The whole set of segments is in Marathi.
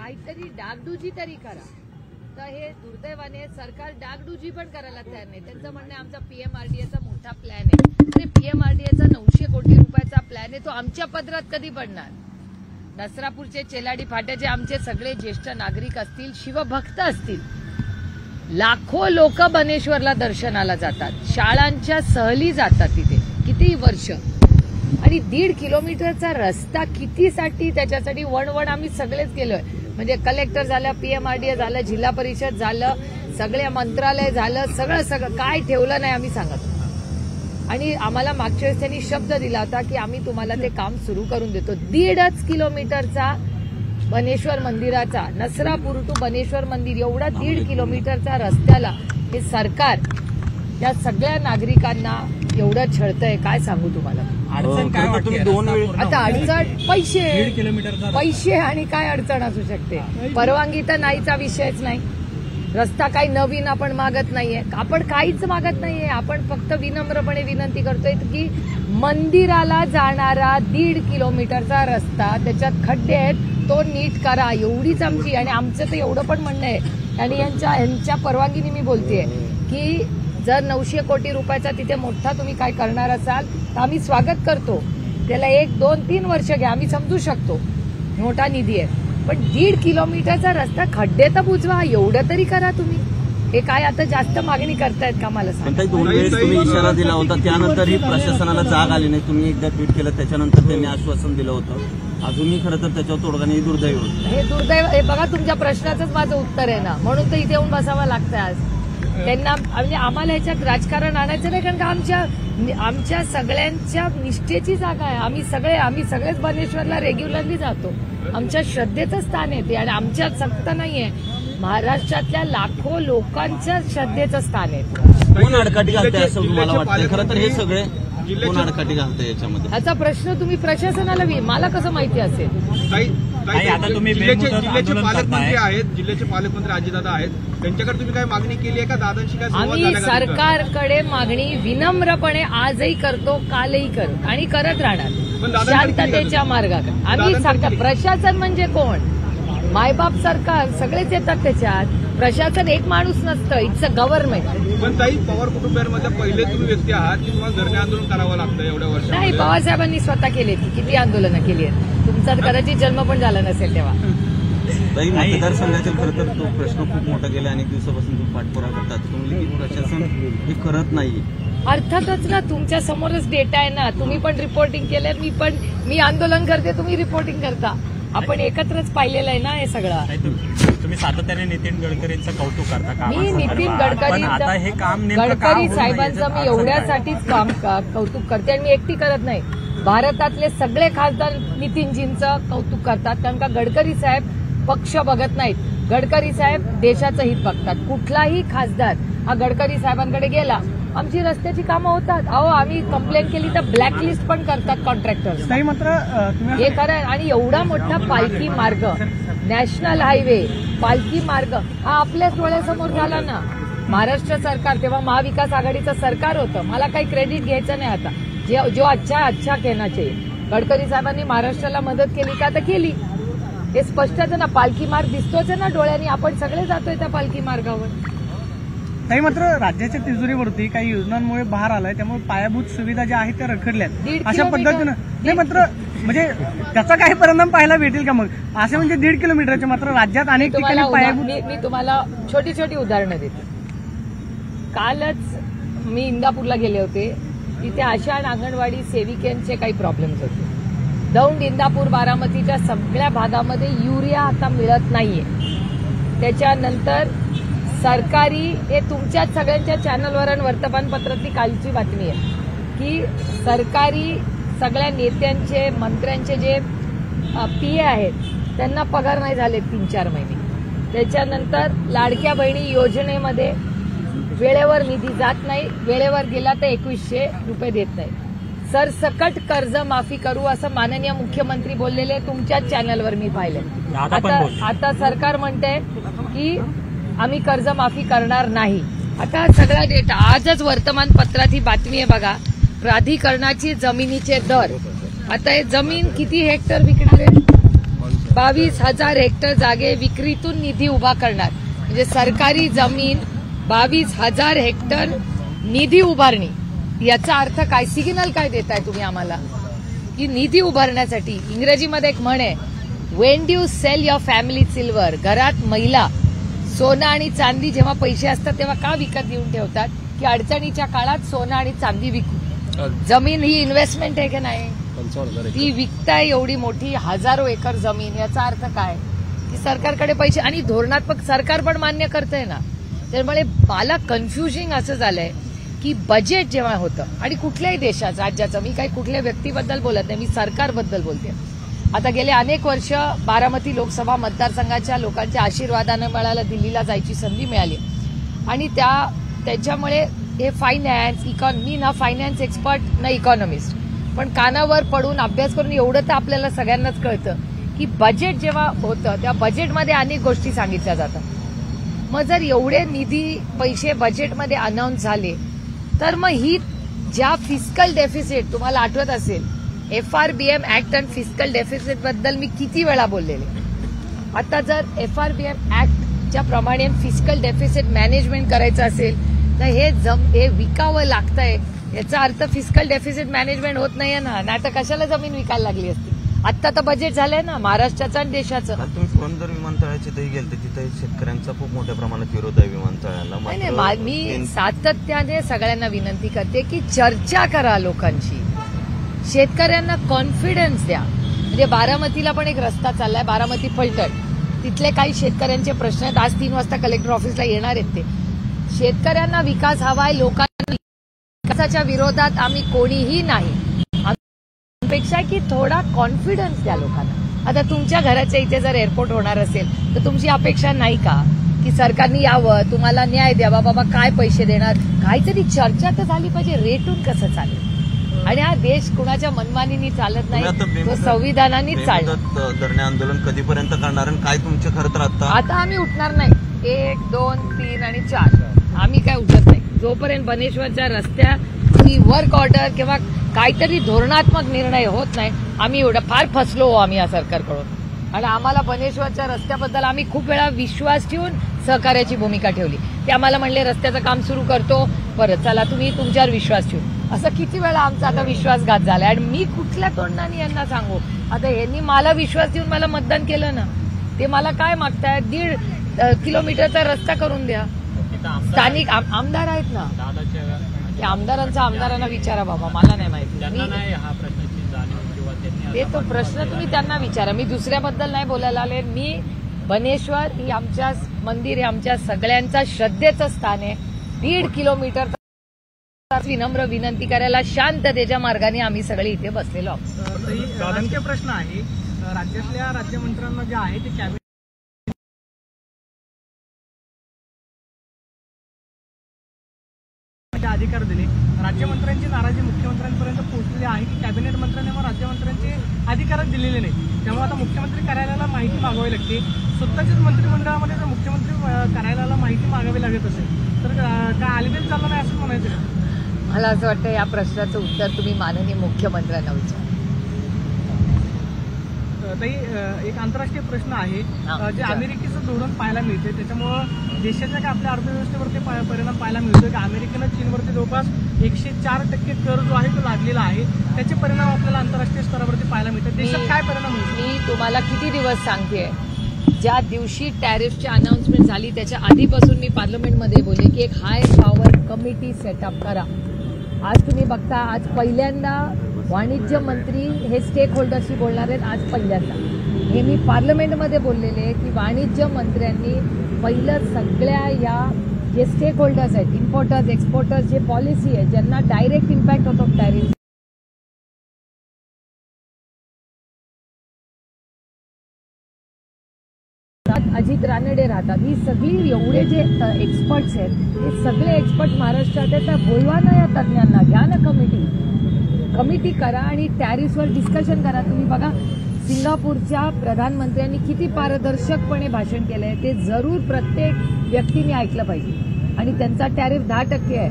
काहीतरी डागडुजी तरी करा. तर हे दुर्दैवाने सरकार डागडुजी पण करायला तयार नाही. त्यांचं म्हणणं आहे आमचा पीएमआरडीएचा मोठा प्लॅन आहे. पीएमआरडीएचा 900 कोटी रुपयाचा प्लॅन आहे, तो आमच्या पदरात कधी पडणार? नसरापूरचे चेलाडी फाट्याचे आमचे सगळे ज्येष्ठ नागरिक असतील, शिवभक्त असतील, लाखो लोक बनेश्वरला दर्शनाला जातात, शाळांच्या सहली जातात तिथे किती वर्ष, आणि 1.5 किलोमीटरचा रस्ता कितीसाठी? त्याच्यासाठी वणवण आम्ही सगळेच गेलोय. म्हणजे कलेक्टर झालं, पीएमआरडीए झालं, जिल्हा परिषद झालं, सगळे मंत्रालय झालं, सगळं काय ठेवलं नाही आम्ही सांगत. आणि आम्हाला मागच्या वेळेस त्यांनी शब्द दिला होता की आम्ही तुम्हाला ते काम सुरू करून देतो. 1.5 किलोमीटरचा बनेश्वर मंदिराचा, नसरापूर टू बनेश्वर मंदिर एवढा 1.5 किलोमीटरचा रस्त्याला हे सरकार या सगळ्या नागरिकांना एवढं छळतंय, काय सांगू तुम्हाला. अडचण काय वाटते? आता अडचण पैसे आणि काय अडचण असू शकते? परवानगी तर नाहीचा विषयच नाही. रस्ता काही नवीन आपण मागत नाहीये, आपण काहीच मागत नाहीये. आपण फक्त विनम्रपणे विनंती करतोय की मंदिराला जाणारा 1.5 किलोमीटरचा रस्ता, त्याच्यात खड्डे आहेत, तो नीट करा, एवढीच आमची. आणि आमचं तर एवढं पण म्हणणं आहे, आणि यांच्या परवानगीने मी बोलतेय की जर 900 कोटी रुपयाचा तिथे मोठा तुम्ही काय करणार असाल तर आम्ही स्वागत करतो. त्याला 1, 2, 3 वर्ष घ्या, आम्ही समजू शकतो, मोठा निधी आहे. पण 1.5 किलोमीटरचा रस्ता खड्डे तर बुजवा, एवढं तरी करा तुम्ही. हे काय आता जास्त मागणी करतायत का मला सांगा? 2 वेळेस तुम्ही इशारा दिला होता, त्यानंतरही प्रशासनाला जाग आली नाही. तुम्ही एकदा ट्विट केलं, त्याच्यानंतर त्यांनी आश्वासन दिलं होतं. अजूनही खरं तर त्याच्यावर तोडगा नाही. दुर्दैव हे दुर्दैव. हे बघा, तुमच्या प्रश्नाचंच माझं उत्तर आहे ना, म्हणून तर इथे येऊन बसावं लागतं आज. त्यांना म्हणजे आम्हाला ह्याच्यात राजकारण आणायचं नाही, कारण का आमच्या सगळ्यांच्या निष्ठेची जागा आहे. आम्ही सगळेच बनेश्वरला रेग्युलरली जातो. आमच्या श्रद्धेचं स्थान आहे ते, आणि आमच्यात सक्त नाहीये, महाराष्ट्रातल्या लाखो लोकांच्या श्रद्धेचं स्थान आहे. कोण अडकाठी घालतंय असं तुम्हाला वाटतं? खरं तर हे सगळे कोण अडकाठी घालतंय याच्यामध्ये? ह्याचा प्रश्न तुम्ही प्रशासनाला मला कसं माहिती असेल? आता तुम्ही जिल्ह्याचे पालकमंत्री आहेत, जिल्ह्याचे पालकमंत्री अजितदादा आहेत, त्यांच्याकडे तुम्ही काय मागणी केली आहे का? दादांशी काय संवाद झाला आम्ही सरकारकडे मागणी विनम्रपणे आजही करतो, कालही करू आणि करत राहणार, शांततेच्या मार्गाकडे. आम्ही सांगतो, प्रशासन म्हणजे कोण? मायबाप सरकार सगळेच येतात त्याच्यात. प्रशासन एक माणूस नसतं, इट्स अ गव्हर्नमेंट. पण ताई, पवार कुटुंबियांमधल्या पहिले तुम्ही व्यक्ती आहात की तुम्हाला धरणे आंदोलन करावं लागतं एवढ्या वर्षात? नाही, पवारसाहेबांनी स्वतः केली, किती आंदोलनं केली आहेत. तुमचा कदाचित जन्म पण झाला नसेल तेव्हा. मतदारसंघाचा खरं तर तो प्रश्न खूप मोठा गेला, अनेक दिवसापासून तुम्ही पाठपुरावा करतात. तुम्ही प्रशासन हे करत नाही. अर्थातच ना, तुमच्या समोरच डेटा आहे ना. तुम्ही पण रिपोर्टिंग केलं, मी आंदोलन करते, तुम्ही रिपोर्टिंग करता. आपण एकत्रच पाहिलेलं आहे ना हे सगळं. तुम्ही सातत्याने नितीन गडकरींचं कौतुक करता. मी नितीन गडकरी साहेबांचं मी एवढ्यासाठीच कौतुक करते, आणि मी एकटी करत नाही. भारतातले सगळे खासदार नितीनजींचं कौतुक करतात, कारण का गडकरी साहेब पक्ष बघत नाहीत. गडकरी साहेब देशाचं हित बघतात. कुठलाही खासदार हा गडकरी साहेबांकडे गेला, आमची रस्त्याची कामं होतात. आम्ही कंप्लेंट केली तर ब्लॅकलिस्ट पण करतात कॉन्ट्रॅक्टर्स. हे खरं. आणि एवढा मोठा पालखी मार्ग, नॅशनल हायवे, पालखी मार्ग हा आपल्याच डोळ्यासमोर झाला ना. महाराष्ट्र सरकार, तेव्हा महाविकास आघाडीचं सरकार होतं, मला काही क्रेडिट घ्यायचं नाही. आता जो अच्छा कहना चाहिए, गडकरी साहेबांनी महाराष्ट्राला मदत केली का? तर केली. हे स्पष्टच आहे ना. पालखी मार्ग दिसतोच आहे ना डोळ्यांनी. आपण सगळे जातोय त्या पालखी मार्गावर. काही मात्र राज्याच्या तिजोरीवरती काही योजनांमुळे भार आलाय, त्यामुळे पायाभूत सुविधा ज्या आहेत त्या रखडल्यात. अशा पद्धतीनं नाही मात्र म्हणजे त्याचा काही परिणाम पाहायला भेटेल का मग? असे म्हणजे 1.5 किलोमीटरचे मात्र राज्यात अनेक ठिकाणी पायाभूत. मी तुम्हाला छोटी उदाहरणं देते. कालच मी इंदापूरला गेले होते. तिथे आशा आणि अंगणवाडी सेविकांचे काही प्रॉब्लेम्स होते. दौंड, इंदापूर, बारामतीच्या सगळ्या भागामध्ये युरिया आता मिळत नाहीये. त्याच्यानंतर सरकारी, हे तुमच्याच सगळ्यांच्या चॅनलवर आणि वर्तमानपत्रातली कालची बातमी आहे की सरकारी सगळ्या नेत्यांचे, मंत्र्यांचे जे पीए आहेत त्यांना पगार नाही झाले 3-4 महिने. त्याच्यानंतर लाडक्या बहिणी योजनेमध्ये वेळेवर निधी जात नाही, वेळेवर गेला तर 2100 रुपये देत नाही. सरसकट कर्ज माफी करू असं माननीय मुख्यमंत्री बोललेले तुमच्याच चॅनलवर मी पाहिलं. आता सरकार म्हणते की आम्ही कर्जमाफी करणार नाही. आता सगळा डेटा आजच वर्तमानपत्रात ही बातमी आहे बघा. प्राधिकरणाची जमिनीचे दर, आता हे जमीन किती हेक्टर विकणार आहे? 22,000 हेक्टर जागे विक्रीतून निधी उभा करणार. म्हणजे सरकारी जमीन 22,000 हेक्टर निधी उभारणी. याचा अर्थ काय, सिग्नल काय देताय तुम्ही आम्हाला की निधी उभारण्यासाठी? इंग्रजीमध्ये एक म्हण आहे, when do sell your family silver. घरात महिला सोनं आणि चांदी जेव्हा पैसे असतात तेव्हा का विकत घेऊन ठेवतात की अडचणीच्या काळात सोनं आणि चांदी विकू. जमीन ही इन्व्हेस्टमेंट आहे की नाही? ती विकताय एवढी मोठी 1000 एकर जमीन. याचा अर्थ काय की सरकारकडे पैसे आणि धोरणात्मक सरकार पण मान्य करतंय ना. त्यामुळे मला कन्फ्युजिंग असं झालंय की बजेट जेव्हा होतं आणि कुठल्याही देशाचं राज्याचं, मी काही कुठल्या व्यक्तीबद्दल बोलत नाही, मी सरकारबद्दल बोलते. आता गेले अनेक वर्ष बारामती लोकसभा मतदारसंघाच्या लोकांच्या आशीर्वादानं मला दिल्लीला जायची संधी मिळाली आणि त्याच्यामुळे हे फायनान्स मी ना फायनान्स एक्सपर्ट ना इकॉनॉमिस्ट, पण कानावर पडून अभ्यास करून एवढं तर आपल्याला सगळ्यांनाच कळतं की बजेट जेव्हा होतं त्या बजेटमध्ये अनेक गोष्टी सांगितल्या जातात. मग जर एवढे निधी पैसे बजेटमध्ये अनाऊन्स झाले तर मग ही ज्या फिस्कल डेफिसिट, तुम्हाला आठवत असेल FRBM ऍक्ट आणि फिस्कल डेफिसिट बद्दल मी किती वेळा बोललेले. आता जर FRBM ऍक्टच्या प्रमाणे फिस्कल डेफिसिट मॅनेजमेंट करायचं असेल तर हे विकावं लागतंय. याचा अर्थ फिस्कल डेफिसिट मॅनेजमेंट होत नाहीये ना, नाहीतर कशाला जमीन विकायला लागली असती. आता तर बजेट झालंय ना महाराष्ट्राचं आणि देशाचं. तुम्ही पुरंदर विमानतळाची तरी गेलते, तिथे शेतकऱ्यांचा खूप मोठ्या प्रमाणात विरोध आहे विमानतळाला. नाही, मी सातत्याने सगळ्यांना विनंती करते की चर्चा करा लोकांची, शेतकऱ्यांना कॉन्फिडन्स द्या. म्हणजे बारामतीला पण एक रस्ता चाललाय, बारामती फलटण, तिथले काही शेतकऱ्यांचे प्रश्न आहेत. आज 3 वाजता कलेक्टर ऑफिसला येणार आहेत ते. शेतकऱ्यांना विकास हवाय, लोकांना विकासाच्या विरोधात आम्ही कोणीही नाही. अपेक्षा की थोडा कॉन्फिडन्स द्या लोकांना. आता तुमच्या घराच्या इथे जर एअरपोर्ट होणार असेल तर तुमची अपेक्षा नाही का की सरकारने यावं, तुम्हाला न्याय द्यावा, बाबा काय पैसे देणार, काहीतरी चर्चा तर झाली पाहिजे. रेटून कसं चालेल? आणि हा देश कुणाच्या मनमानीनी चालत नाही, तो संविधानानेच चालणार. धरणे आंदोलन कधीपर्यंत करणार आणि काय तुमचे खरं तर आता आम्ही उठणार नाही. 1, 2, 3 आणि 4 आम्ही काय उठत नाही जोपर्यंत बनेश्वरच्या रस्त्याची वर्क ऑर्डर किंवा काहीतरी धोरणात्मक निर्णय होत नाही. आम्ही एवढं फार फसलो आम्ही या सरकारकडून आणि आम्हाला बनेश्वरच्या रस्त्याबद्दल आम्ही खूप वेळा विश्वास ठेवून सहकार्याची भूमिका ठेवली. ते आम्हाला म्हणले रस्त्याचं काम सुरू करतो, परत चला तुम्ही तुमच्यावर विश्वास ठेवू. असं किती वेळा आमचा आता विश्वासघात झालाय आणि मी कुठल्या तोंडाने यांना सांगू. आता यांनी मला विश्वास देऊन मला मतदान केलं ना, ते मला काय मागताय, 1.5 किलोमीटरचा रस्ता करून द्या. स्थानिक आमदार आहेत ना, ते आमदारांना विचारा बाबा, मला नाही माहिती. ते तो प्रश्न तुम्ही त्यांना विचारा. मी दुसऱ्याबद्दल नाही बोलायला आले. मी बनेश्वर ही आमच्या मंदिर, हे आमच्या सगळ्यांचा श्रद्धेचं स्थान आहे. 1.5 किलोमीटर विनम्र विनंती करायला शांततेच्या मार्गाने आम्ही सगळे इथे बसलेलो आहोत. आणखी प्रश्न आहे, राज्यातल्या राज्यमंत्र्यांना जे आहे ते कॅबिनेट अधिकार दिले. राज्यमंत्र्यांची नाराजी मुख्यमंत्र्यांपर्यंत पोहोचलेली आहे की कॅबिनेट मंत्र्यांनी मग राज्यमंत्र्यांचे अधिकारच दिलेले नाही. त्यामुळे आता मुख्यमंत्री कार्यालयाला माहिती मागावी लागते. स्वतःच्याच मंत्रिमंडळामध्ये जर मुख्यमंत्री कार्यालयाला माहिती मागावी लागत असेल तर काय आलीबेल चाललं नाही असं म्हणायचं? मला असं वाटतं या प्रश्नाचं उत्तर तुम्ही माननीय मुख्यमंत्र्यांना विचारा. ताई, एक आंतरराष्ट्रीय प्रश्न आहे, जे अमेरिकेचं धोरण पाहायला मिळते त्याच्यामुळं देशाच्या काय आपल्या अर्थव्यवस्थेवरती परिणाम पाहायला मिळतो की अमेरिकेनं चीनवरती जवळपास 104% कर जो आहे तो लादलेला आहे. त्याचे परिणाम आपल्याला आंतरराष्ट्रीय स्तरावरती पाहायला मिळतात. देशात काय परिणाम होईल? मी तुम्हाला किती दिवस सांगतेय, ज्या दिवशी टॅरिफची अनाउन्समेंट झाली त्याच्या आधीपासून मी पार्लमेंटमध्ये बोलले की एक हाय पॉवर कमिटी सेटअप करा. आज तुम्ही बघता, आज पहिल्यांदा वाणिज्य मंत्री हे स्टेक होल्डरशी बोलणार आहेत. आज पहिल्यांदा हे मी पार्लमेंटमध्ये बोललेले आहे की वाणिज्य मंत्र्यांनी पहिलं सगळ्या या जे स्टेक होल्डर्स आहेत, इम्पोर्टर्स एक्सपोर्टर्स, जे पॉलिसी आहे ज्यांना डायरेक्ट इम्पॅक्ट होतो टॅरिफ, अजित रानडे राहतात, ही सगळी एवढे जे एक्सपर्ट्स आहेत हे सगळे एक्सपर्ट महाराष्ट्रात आहेत. त्या बोलवा ना या तज्ज्ञांना, घ्या ना कमिटी करा आणि टॅरिफवर डिस्कशन करा. तुम्ही बघा सिंगापूरच्या प्रधानमंत्र्यांनी किती पारदर्शकपणे भाषण केलंय, ते जरूर प्रत्येक व्यक्तीने ऐकलं पाहिजे. आणि त्यांचा टॅरिफ 10% आहे,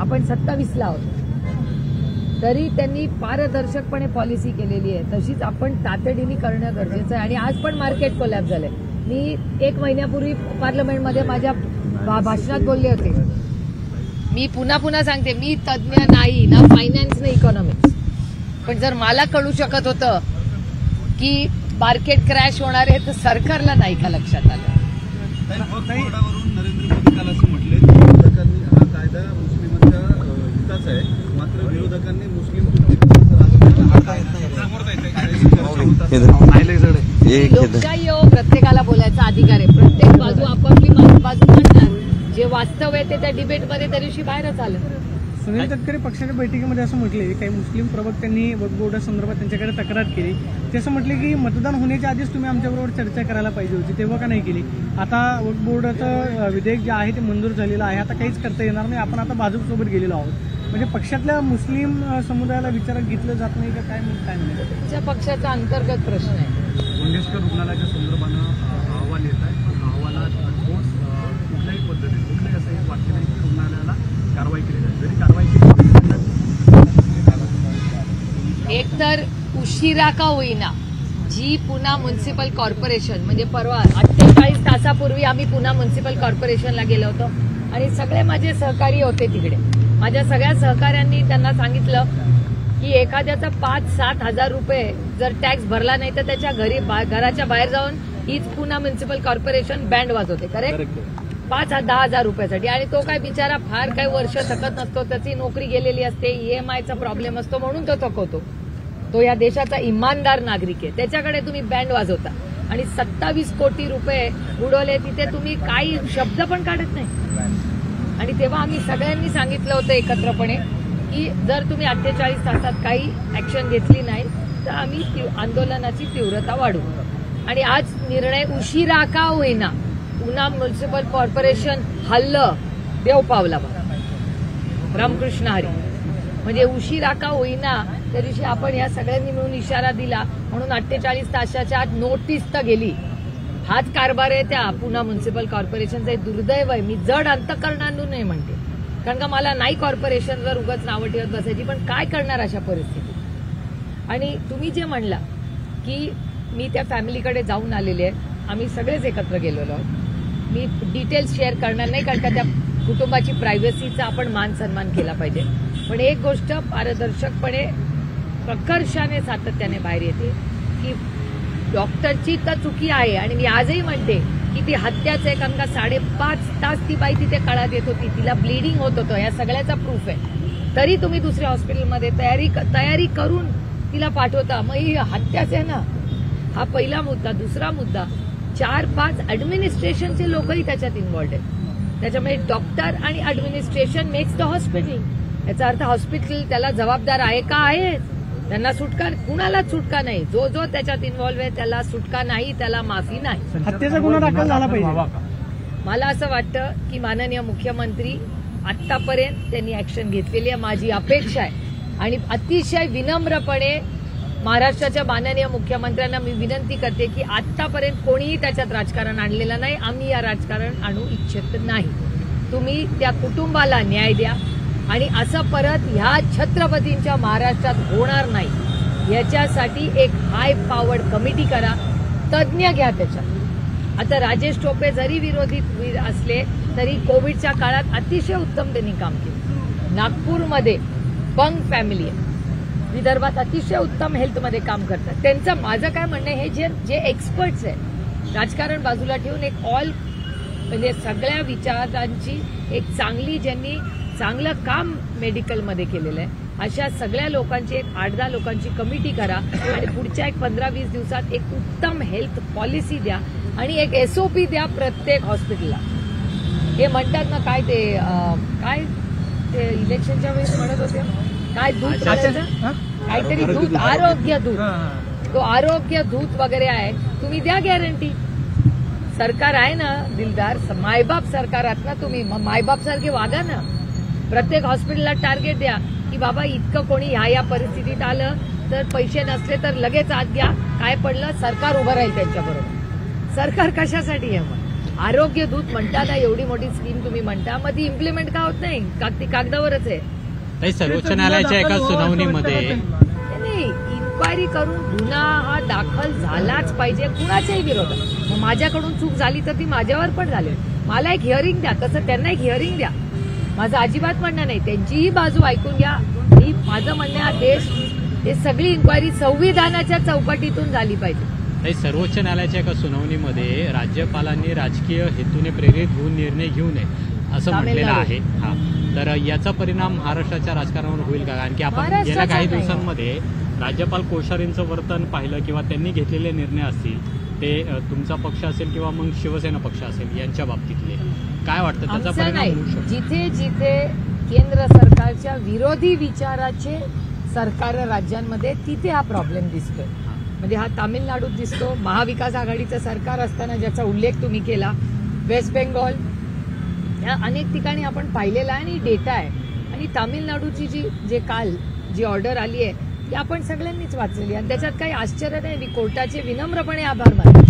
आपण 27ला आहोत. तरी त्यांनी पारदर्शकपणे पॉलिसी केलेली आहे. तशीच आपण तातडीने करणं गरजेचं आहे. आणि आज पण मार्केट कोलॅप्स झालंय. मी 1 महिन्यापूर्वी पार्लमेंटमध्ये माझ्या भाषणात बोलले होते. मी पुन्हा सांगते, मी तज्ज्ञ नाही ना फायनान्स ना इकॉनॉमिक्स, पण जर मला कळू शकत होतं की मार्केट क्रॅश होणार आहे तर सरकारला नाही का लक्षात आलं. वरून नरेंद्र मोदी काल असं म्हटले की विरोधकांनी हा कायदा मुस्लिमांच्या हिताचा आहे, मात्र विरोधकांनी मुस्लिम लोकशाही हो, प्रत्येकाला बोलायचा अधिकार आहे. प्रत्येक बाजू आपापली बाजू मांडणार. जे वास्तव आहे ते त्या डिबेटमध्ये त्या दिवशी बाहेरच आलं. सुनील तटकरे पक्षाच्या बैठकीमध्ये असं म्हटले, काही मुस्लिम प्रवक्त्यांनी वक्फ बोर्डासंदर्भात त्यांच्याकडे तक्रार केली. ते असं म्हटले की मतदान होण्याच्या आधीच तुम्ही आमच्याबरोबर चर्चा करायला पाहिजे होती, तेव्हा का नाही केली. आता वक्फ बोर्डाचं विधेयक जे आहे ते मंजूर झालेलं आहे, आता काहीच करता येणार नाही, आपण आता भाजपसोबत गेलेलो आहोत. म्हणजे पक्षातल्या मुस्लिम समुदायाला विचारात घेतलं जात नाही का काय म्हणतात. तुमच्या पक्षाचा अंतर्गत प्रश्न आहे. मंगेशकर रुग्णालयाच्या संदर्भानं अहवाल येत आहे, पण अहवालात ठोस कुठल्याही पद्धतीने कुठलंही असं एक वाक्य नाही की रुग्णालयाला कारवाई केली जाईल. जरी कारवाई केली एक तर उशिरा का होईना जी पुणा म्युन्सिपल कॉर्पोरेशन, म्हणजे परवा 48 तासापूर्वी आम्ही पुणा म्युन्सिपल कॉर्पोरेशनला गेलो होतो आणि सगळे माझे सहकारी होते तिकडे. माझ्या सगळ्या सहकाऱ्यांनी त्यांना सांगितलं की एखाद्याचा 5-7 हजार रुपये जर टॅक्स भरला नाही तर त्याच्या घराच्या बाहेर जाऊन हीच पुणा म्युन्सिपल कॉर्पोरेशन बँड वाजवते. करेक्ट? 5-10 हजार रुपयासाठी. आणि तो काय बिचारा फार काही वर्ष थकत नसतो, त्याची नोकरी गेलेली असते, EMIचा प्रॉब्लेम असतो म्हणून तो थकवतो. तो या देशाचा इमानदार नागरिक आहे. त्याच्याकडे तुम्ही बँड वाजवता आणि 27 कोटी रुपये उडवले. तिथे तुम्ही काही शब्द पण काढत नाही. आणि तेव्हा आम्ही सगळ्यांनी सांगितलं होतं एकत्रपणे की जर तुम्ही 48 तासात काही ऍक्शन घेतली नाही तर आम्ही आंदोलनाची तीव्रता वाढवू. आणि आज निर्णय उशिरा का होईना पुणा म्युन्सिपल कॉर्पोरेशन हल्लं देव पावला रामकृष्ण हरी. म्हणजे उशिरा का होईना त्या दिवशी आपण या सगळ्यांनी मिळून इशारा दिला म्हणून 48 तासाच्या आत नोटीस तर गेली. हाच कारभार आहे त्या पुणा म्युन्सिपल कॉर्पोरेशनचं. हे दुर्दैव आहे. मी जड अंतकरणातून नाही म्हणते, कारण का मला नाही कॉर्पोरेशनवर उगाच नावं ठेवत बसायची, पण काय करणार अशा परिस्थितीत. आणि तुम्ही जे म्हणला की मी त्या फॅमिलीकडे जाऊन आलेले आहे, आम्ही सगळेच एकत्र गेलेलो आहोत. मी डिटेल्स शेअर करणार नाही कारण का त्या कुटुंबाची प्रायव्हसीचा आपण मान सन्मान केला पाहिजे. पण एक गोष्ट पारदर्शकपणे प्रकर्षाने सातत्याने बाहेर येते की डॉक्टरची तर चुकी आहे. आणि मी आजही म्हणते की ती हत्याच आहे, कारण का 5.5 तास ती बाई तिथे काळात येत होती, तिला ब्लिडिंग होत होतं, या सगळ्याचा प्रूफ आहे. तरी तुम्ही दुसऱ्या हॉस्पिटलमध्ये तयारी करून तिला पाठवता, मग ही हत्याच आहे ना. हा पहिला मुद्दा. दुसरा मुद्दा, 4-5 ऍडमिनिस्ट्रेशनचे लोकही त्याच्यात इन्व्हॉल्ड आहेत. त्याच्यामुळे डॉक्टर आणि ऍडमिनिस्ट्रेशन मेक्स द हॉस्पिटल. याचा अर्थ हॉस्पिटल त्याला जबाबदार आहे का आहे. त्यांना सुटका, कुणालाच सुटका नाही. जो जो त्याच्यात इन्व्हॉल्व आहे त्याला सुटका नाही, त्याला माफी नाही. हत्येचा गुन्हा दाखल झाला पाहिजे. मला असं वाटतं की माननीय मुख्यमंत्री आतापर्यंत त्यांनी ऍक्शन घेतलेली आहे. माझी अपेक्षा आहे आणि अतिशय विनम्रपणे महाराष्ट्राच्या माननीय मुख्यमंत्र्यांना मी विनंती करते की आतापर्यंत कोणीही त्याच्यात राजकारण आणलेलं नाही. आम्ही या राजकारण आणू इच्छित नाही. तुम्ही त्या कुटुंबाला न्याय द्या आणि असं परत ह्या छत्रपतींच्या महाराष्ट्रात होणार नाही याच्यासाठी एक हाय पॉवर्ड कमिटी करा, तज्ज्ञ घ्या त्याच्यात. आता राजेश टोपे जरी विरोधी असले तरी कोविडच्या काळात अतिशय उत्तम त्यांनी काम केलं. नागपूरमध्ये बंग फॅमिली आहे, विदर्भात अतिशय उत्तम हेल्थमध्ये काम करतात. त्यांचं माझं काय म्हणणं आहे, हे जे एक्सपर्ट्स आहेत, राजकारण बाजूला ठेवून एक ऑल म्हणजे सगळ्या विचारांची एक चांगली, ज्यांनी चांगलं काम मेडिकलमध्ये केलेलं आहे, अशा सगळ्या लोकांची एक 8-10 लोकांची कमिटी करा आणि पुढच्या एक 15-20 दिवसात एक उत्तम हेल्थ पॉलिसी द्या आणि एक SOP द्या प्रत्येक हॉस्पिटलला. हे म्हणतात ना काय ते इलेक्शनच्या वेळेस म्हणत होते, काय दूध काहीतरी दूध, आरोग्य दूध, तो आरोग्य दूध वगैरे आहे, तुम्ही द्या गॅरंटी. सरकार आहे ना दिलदार, मायबाप सरकार आहात ना तुम्ही, मायबाप सारखे वागा ना. प्रत्येक हॉस्पिटलला टार्गेट द्या की बाबा इतकं कोणी ह्या परिस्थितीत आलं तर पैसे नसले तर लगेच आत घ्या, काय पडलं सरकार उभं राहील त्यांच्याबरोबर. सरकार कशासाठी आहे मग? आरोग्य दूत म्हणता ना, एवढी मोठी स्कीम तुम्ही म्हणता, मग ती इम्प्लिमेंट का होत नाही? ती कागदावरच आहे. ताई, सर्वोच्च न्यायालयाच्या एका सुनावणीमध्ये नाही, इन्क्वायरी करून गुन्हा हा दाखल झालाच पाहिजे कुणाच्याही विरोधात. मग माझ्याकडून चूक झाली तर ती माझ्यावर पण झाली. मला एक हिअरिंग द्या, तसं त्यांना एक हिअरिंग द्या. माझं अजिबात म्हणणं नाही, त्यांचीही बाजू ऐकून घ्या. ही माझं म्हणणं, हा देश हे सगळी इन्क्वायरी संविधानाच्या चौकटीतून झाली पाहिजे. ताई, सर्वोच्च न्यायालयाच्या एका सुनावणीमध्ये राज्यपालांनी राजकीय हेतूने प्रेरित होऊन निर्णय घेऊ नये असं म्हटलेलं आहे. हा, तर याचा परिणाम महाराष्ट्राच्या राजकारणावर होईल का? कारण की आपण गेल्या महाराष्ट्राचा काही नाही. दिवसांमध्ये राज्यपाल कोश्यारींचं वर्तन पाहिलं किंवा त्यांनी घेतलेले निर्णय असतील ते तुमचा पक्ष असेल किंवा मग शिवसेना पक्ष असेल यांच्या बाबतीतले काय वाटतं त्याचा आमचं परिणाम नाही. होऊ शकतो? जिथे जिथे केंद्र सरकारच्या विरोधी विचाराचे सरकार राज्यांमध्ये तिथे हा प्रॉब्लेम दिसतोय. म्हणजे हा तामिळनाडूत दिसतो, महाविकास आघाडीचं सरकार असताना ज्याचा उल्लेख तुम्ही केला, वेस्ट बेंगॉल, या अनेक ठिकाणी आपण पाहिलेला आहे आणि डेटा आहे. आणि तामिळनाडूची जे काल जी ऑर्डर आली आहे ती आपण सगळ्यांनीच वाचलेली आणि त्याच्यात काही आश्चर्य नाही. मी कोर्टाचे विनम्रपणे आभार मानतो.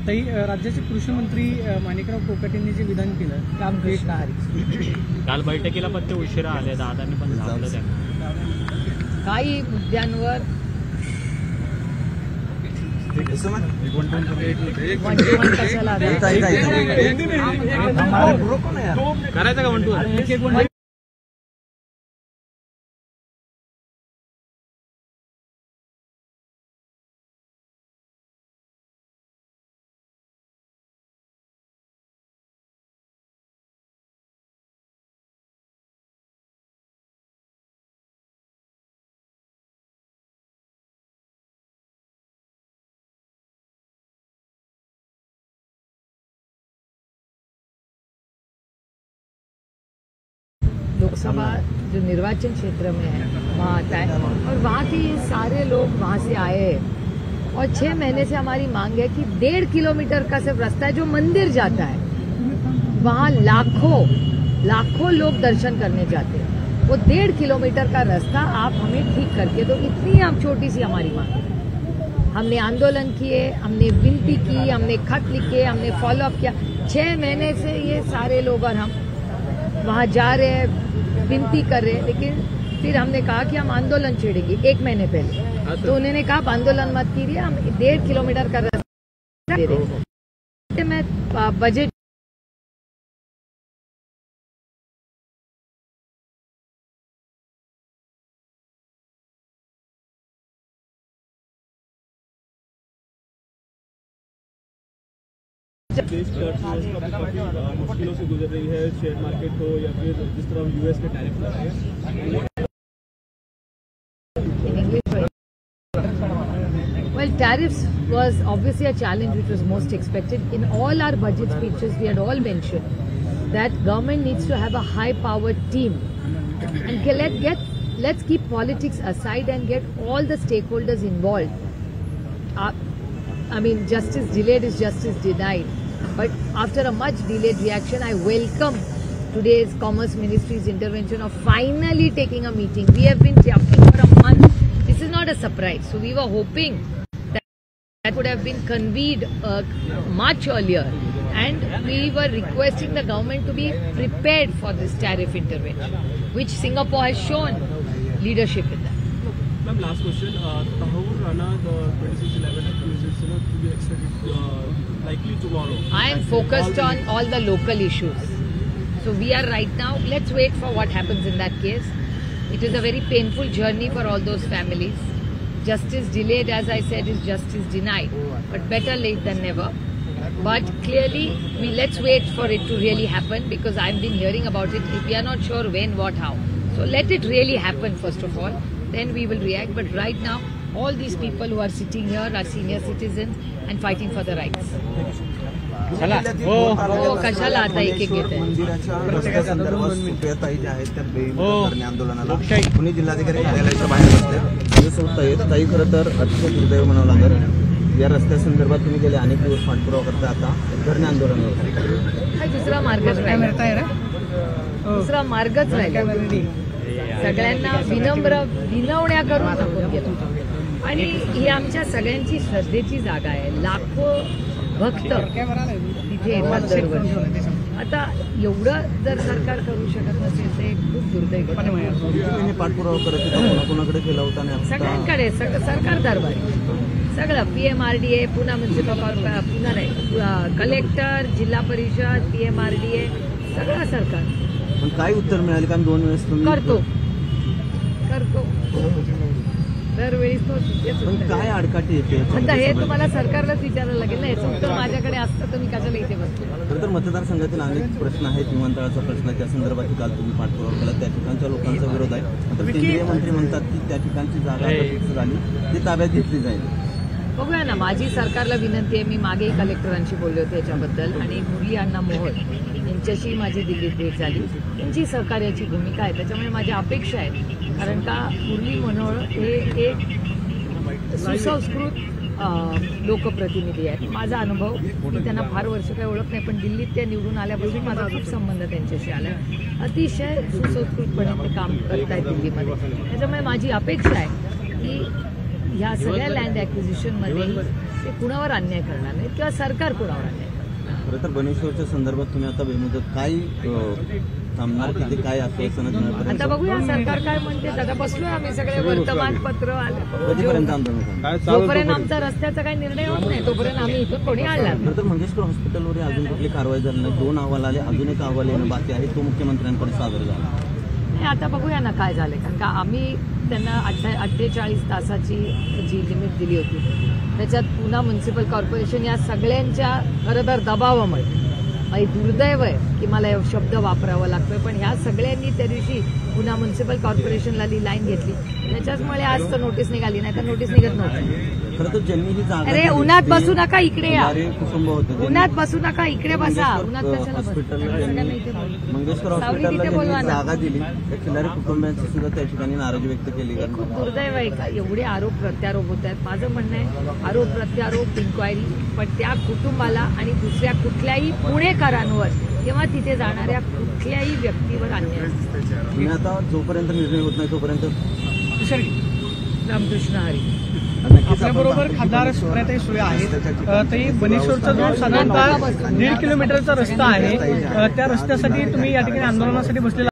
ताई, राज्याचे कृषी मंत्री माणिकराव कोकाटेंनी जे विधान केलं, रामकृष्ण हरी, काल बैठकीला पण ते उशिरा आले, दादांनी पण थांबलं त्यांना. काही मुद्द्यांवर कशाला आधार? करायचं का म्हणतो? लोकसभा जो निर्वाचन क्षेत्र में है वहाँ आता है और वहाँ के ये सारे लोग वहाँ से आए हैं और 6 महीने से हमारी मांग है कि 1.5 किलोमीटर का सिर्फ रास्ता है जो मंदिर जाता है, वहाँ लाखों लोग दर्शन करने जाते हैं. वो 1.5 किलोमीटर का रास्ता आप हमें ठीक करके दो. इतनी आप छोटी सी हमारी मांग है. हमने आंदोलन किए, हमने विनती की, हमने खत लिखे, हमने फॉलोअप किया. 6 महीने से ये सारे लोग और हम वहाँ जा रहे हैं, विनती कर रहे हैं, लेकिन फिर हमने कहा कि हम आंदोलन छेड़ेंगे 1 महीने पहले. तो उन्होंने कहा आप आंदोलन मत कीजिए, हम 1.5 किलोमीटर का रास्ता दे रहे हैं. मैं बजट देश की अर्थव्यवस्था भी काफी मुश्किलों से गुजर रही है, शेयर मार्केट हो या फिर जिस तरह यूएस के टैरिफ लगाए हैं. Well, tariffs was obviously a challenge which was most expected. In all our budget speeches, we had all mentioned that government needs to have a high-powered team. And let's keep politics aside and get all the stakeholders involved. I mean, justice delayed is justice denied. But after a much delayed reaction, I welcome today's Commerce Ministry's intervention of finally taking a meeting. We have been talking for a month. This is not a surprise. So we were hoping that would have been convened much earlier. And we were requesting the government to be prepared for this tariff intervention, which Singapore has shown leadership in that. Ma'am, last question. Tahur Rana, the 2611 accusation to be extradited likely tomorrow. I am focused on all the local issues. So we are right now, let's wait for what happens in that case. It is a very painful journey for all those families. Justice delayed, as I said, is justice denied. But better late than never. But clearly, let's wait for it to really happen, because I've been hearing about it. We are not sure when, what, how. So let it really happen first of all. Then we will react. But right now, all these people who are sitting here are senior citizens and fighting for the rights. कशाला आता एक एक येत आहे. मंदिराच्या रस्त्यासंदर्भात सुप्रियाताई ज्या आहेत त्या धरणे आंदोलनाला पुणे जिल्हाधिकारी कार्यालयाच्या बाहेर बसले. ताई, खरं तर अतिशय दुर्दैव म्हणावं लागेल, या रस्त्यासंदर्भात तुम्ही गेले अनेक दिवस पाठपुरावा करता, आता धरणे आंदोलनावर हा दुसरा मार्गच राहिला. दुसरा मार्गच राहिला. सगळ्यांना विनवण्या करून थकून गेलो. आणि ही आमच्या सगळ्यांची श्रद्धेची जागा आहे. लाखो भक्त तिथे येतात दरवर्षी. आता एवढं जर सरकार करू शकत नसेल ते खूप दुर्दैव आहे. त्यांनी पाठपुरावा करत होता, कोणाकडे केला होता आणि आता सगळ्यांकडे सरकार दरबारी सगळं PMRDA, पुन्हा म्युन्सिपल पुन्हा नाही कलेक्टर, जिल्हा परिषद, PMRDA सगळं सरकार पण काय उत्तर मिळाले? कारण 2 वेळेस तुम्ही करतो दरवेळी तो तेच पण उत्तर काय आहे. आडकाठी येते? आता हे तुम्हाला सरकारलाच विचारायला लागेल ना, याचं उत्तर माझ्याकडे असतं तर मी कशाला इथे बसतो. खरं तर मतदारसंघातील अनेक प्रश्न आहेत. विमानतळाचा प्रश्न आहे, त्या संदर्भात काल तुम्ही पाठपुरावा केला. त्या ठिकाणच्या लोकांचा विरोध आहे. आता केंद्रीय मंत्री म्हणतात की त्या ठिकाणची जागा आता फिक्स झाली, ती ताब्यात घेतली जाईल. बघूया ना, माझी सरकारला विनंती आहे. मी मागेही कलेक्टरांशी बोलले होते याच्याबद्दल आणि मुरली अण्णा मोहोळ यांच्याशी माझी दिल्लीत भेट झाली. त्यांची सहकार्याची भूमिका आहे, त्याच्यामुळे माझ्या अपेक्षा आहेत. कारण का मुरली मनोहर हे एक सुसंस्कृत लोकप्रतिनिधी आहेत. माझा अनुभव, मी त्यांना फार वर्ष काही ओळख नाही, पण दिल्लीत त्या निवडून आल्यापासून माझा खूप संबंध त्यांच्याशी आला. अतिशय सुसंस्कृतपणे ते काम करत आहेत दिल्लीमध्ये. त्याच्यामुळे माझी अपेक्षा आहे की ह्या सगळ्या लँड ॲक्विजिशनमध्ये ते कुणावर अन्याय करणार नाहीत किंवा सरकार कुणावर अन्याय करणार. खरं तर बनेश्वरच्या संदर्भात तुम्ही आता बेमुदत काय थांबणार, तिथे काय आश्वासन? आता बघूया सरकार काय म्हणते. आता बसलोय आम्ही सगळे वर्तमानपत्र आले, कधीपर्यंत आंदोलन? जोपर्यंत आमचा रस्त्याचा काही निर्णय होत नाही तोपर्यंत आम्ही इथून कोणी आणणार नाही. खरं तर मंगेशकर हॉस्पिटलवर अजून कुठली कारवाई झाली नाही. 2 अहवाल आले, अजून एक अहवाल येणं बाकी आहे, तो मुख्यमंत्र्यांकडे सादर झाला. नाही, आता बघूया ना काय झालंय. कारण का आम्ही त्यांना 48 तासाची जी लिमिट दिली होती, त्याच्यात पुन्हा म्युन्सिपल कॉर्पोरेशन या सगळ्यांच्या खरं तर दबावामुळे दुर्दैव आहे की मला शब्द वापरावा लागतोय, पण ह्या सगळ्यांनी त्या दिवशी पुन्हा म्युन्सिपल कॉर्पोरेशनला लाईन घेतली, त्याच्याचमुळे आज तर नोटीस निघाली, नाही तर नोटीस निघत नव्हती. खरं तर ज्यांनी ही जागा अरे दिली, उन्हात ते बसू नका, इकडे या. खिलारी कुटुंब होतं. उन्हात बसू नका, इकडे बसा. उन्हात कशाला हॉस्पिटलला बसता? ज्यांनी सगळ्यांना इथे बोलवा. मंगेशकर सावली हॉस्पिटलला तिथे बोलवा ज्यांनी ना. जागा दिली त्या खिलारी कुटुंबियांची सुद्धा त्या ठिकाणी नाराजी व्यक्त केली. हे खूप दुर्दैव आहे का एवढे आरोप प्रत्यारोप होत आहेत. माझं म्हणणं आहे आरोप प्रत्यारोप इन्क्वायरी, पण त्या कुटुंबाला आणि दुसऱ्या कुठल्याही पुणेकरांवर किंवा तिथे जाणाऱ्या कुठल्याही व्यक्तीवर अन्याय असतो. मी आता जोपर्यंत निर्णय होत नाही तोपर्यंत रामकृष्ण हरी. आपल्याबरोबर खासदार सुप्रियाताई सुळे आहेत. ते बनेश्वरचा जो साधारणतः 1.5 किलोमीटरचा रस्ता आहे, त्या रस्त्यासाठी तुम्ही या ठिकाणी आंदोलनासाठी बसलेला